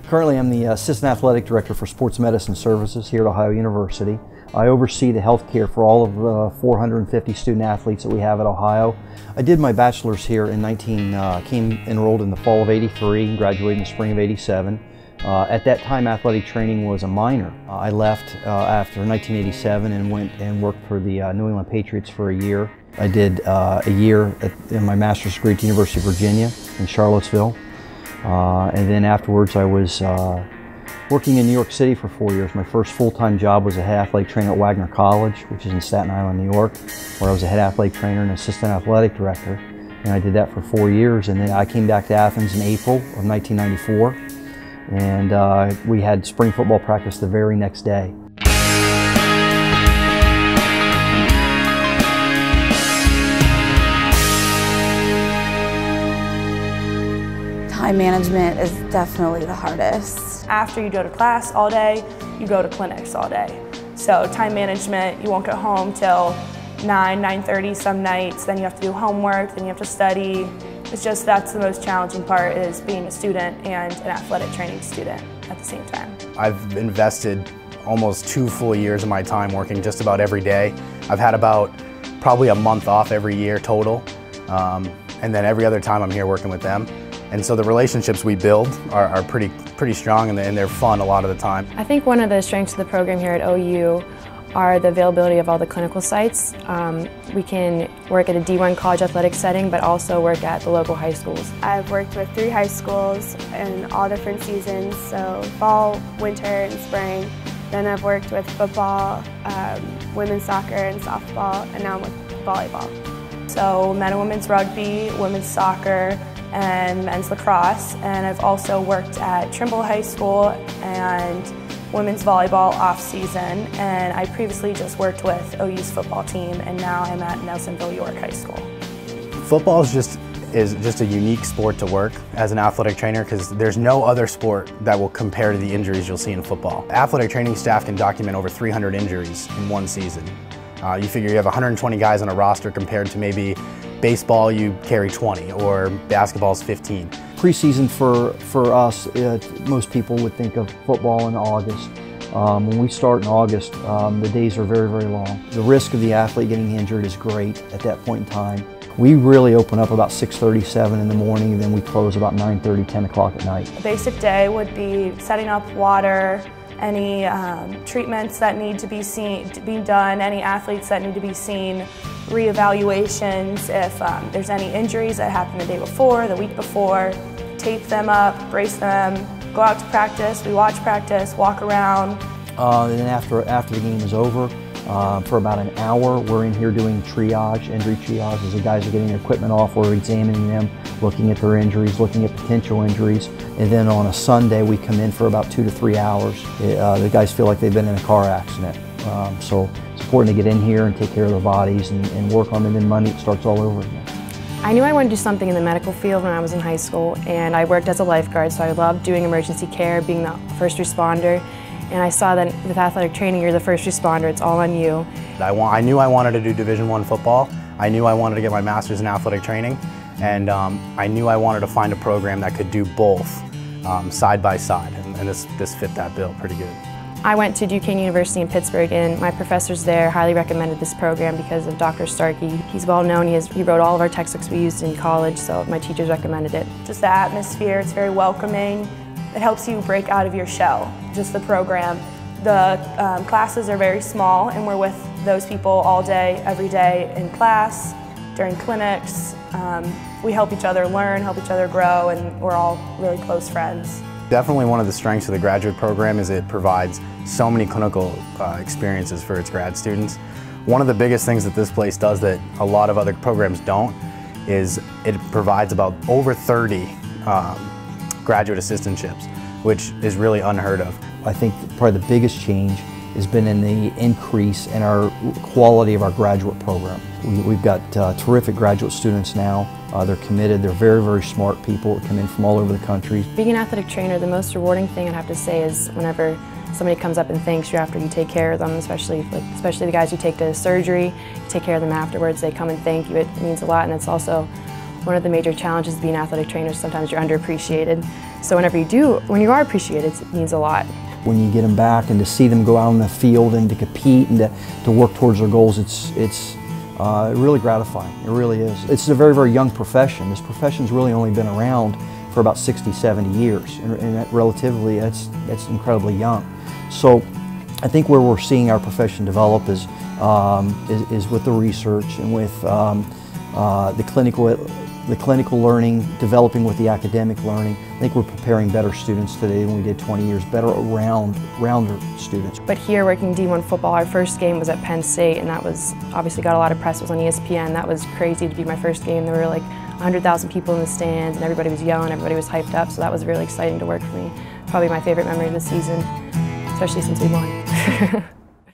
Currently, I'm the Assistant Athletic Director for Sports Medicine Services here at Ohio University. I oversee the health care for all of the 450 student athletes that we have at Ohio. I did my bachelor's here in enrolled in the fall of '83 and graduated in the spring of '87. At that time, athletic training was a minor. I left after 1987 and went and worked for the New England Patriots for a year. I did a year in my master's degree at the University of Virginia in Charlottesville. And then afterwards I was working in New York City for 4 years. My first full-time job was a head athletic trainer at Wagner College, which is in Staten Island, New York, where I was a head athletic trainer and assistant athletic director. And I did that for 4 years. And then I came back to Athens in April of 1994. And we had spring football practice the very next day. Time management is definitely the hardest. After you go to class all day, you go to clinics all day. So time management, you won't get home till 9:30 some nights, then you have to do homework, then you have to study. It's just that's the most challenging part, is being a student and an athletic training student at the same time. I've invested almost 2 full years of my time working just about every day. I've had about probably a month off every year total, and then every other time I'm here working with them. And so the relationships we build are pretty strong, and they're fun a lot of the time. I think one of the strengths of the program here at OU are the availability of all the clinical sites. We can work at a D1 college athletic setting, but also work at the local high schools. I've worked with 3 high schools in all different seasons, so fall, winter, and spring. Then I've worked with football, women's soccer, and softball, and now I'm with volleyball. So men and women's rugby, women's soccer, and men's lacrosse. And I've also worked at Trimble High School and women's volleyball off season, and I previously just worked with OU's football team, and now I'm at Nelsonville York High School. Football is just a unique sport to work as an athletic trainer, because there's no other sport that will compare to the injuries you'll see in football. Athletic training staff can document over 300 injuries in one season. You figure you have 120 guys on a roster compared to maybe baseball, you carry 20, or basketball's 15. Preseason for us, most people would think of football in August. When we start in August, the days are very, very long. The risk of the athlete getting injured is great at that point in time. We really open up about 6:37 in the morning, and then we close about 9:30, 10 o'clock at night. A basic day would be setting up water, any treatments that need to be done, any athletes that need to be seen, reevaluations, if there's any injuries that happened the day before, the week before, tape them up, brace them, go out to practice, we watch practice, walk around. And then after the game is over, for about an hour, we're in here doing triage, injury triage. As the guys are getting their equipment off, we're examining them, looking at their injuries, looking at potential injuries. And then on a Sunday, we come in for about 2 to 3 hours. The guys feel like they've been in a car accident. So it's important to get in here and take care of their bodies and work on them, and then Monday it starts all over again. I knew I wanted to do something in the medical field when I was in high school, and I worked as a lifeguard, so I loved doing emergency care, being the first responder. And I saw that with athletic training, you're the first responder, it's all on you. I knew I wanted to do Division I football. I knew I wanted to get my master's in athletic training, and I knew I wanted to find a program that could do both side by side, and this fit that bill pretty good. I went to Duquesne University in Pittsburgh, and my professors there highly recommended this program because of Dr. Starkey. He's well known, he wrote all of our textbooks we used in college, so my teachers recommended it. Just the atmosphere, it's very welcoming. It helps you break out of your shell, just the program. The classes are very small, and we're with those people all day, every day in class, during clinics. We help each other learn, help each other grow, and we're all really close friends. Definitely one of the strengths of the graduate program is it provides so many clinical experiences for its grad students. One of the biggest things that this place does that a lot of other programs don't is it provides about over 30 graduate assistantships, which is really unheard of. I think probably the biggest change has been in the increase in our quality of our graduate program. We've got terrific graduate students now. They're committed, they're very, very smart people that come in from all over the country. Being an athletic trainer, the most rewarding thing I'd have to say is whenever somebody comes up and thanks you after you take care of them, especially the guys you take to surgery, you take care of them afterwards, they come and thank you. It means a lot, and it's also one of the major challenges of being an athletic trainer is sometimes you're underappreciated. So when you are appreciated, it means a lot. When you get them back and to see them go out on the field and to compete and to work towards their goals, it's really gratifying. It really is. It's a very, very young profession. This profession's really only been around for about 60, 70 years, and that relatively, that's incredibly young. So I think where we're seeing our profession develop is with the research and with the clinical learning, developing with the academic learning. I think we're preparing better students today than we did 20 years, better rounder students. But here working D1 football, our first game was at Penn State, and that was obviously got a lot of press. It was on ESPN. That was crazy to be my first game. There were like 100,000 people in the stands and everybody was yelling, everybody was hyped up, so that was really exciting to work for me. Probably my favorite memory of the season, especially since we won.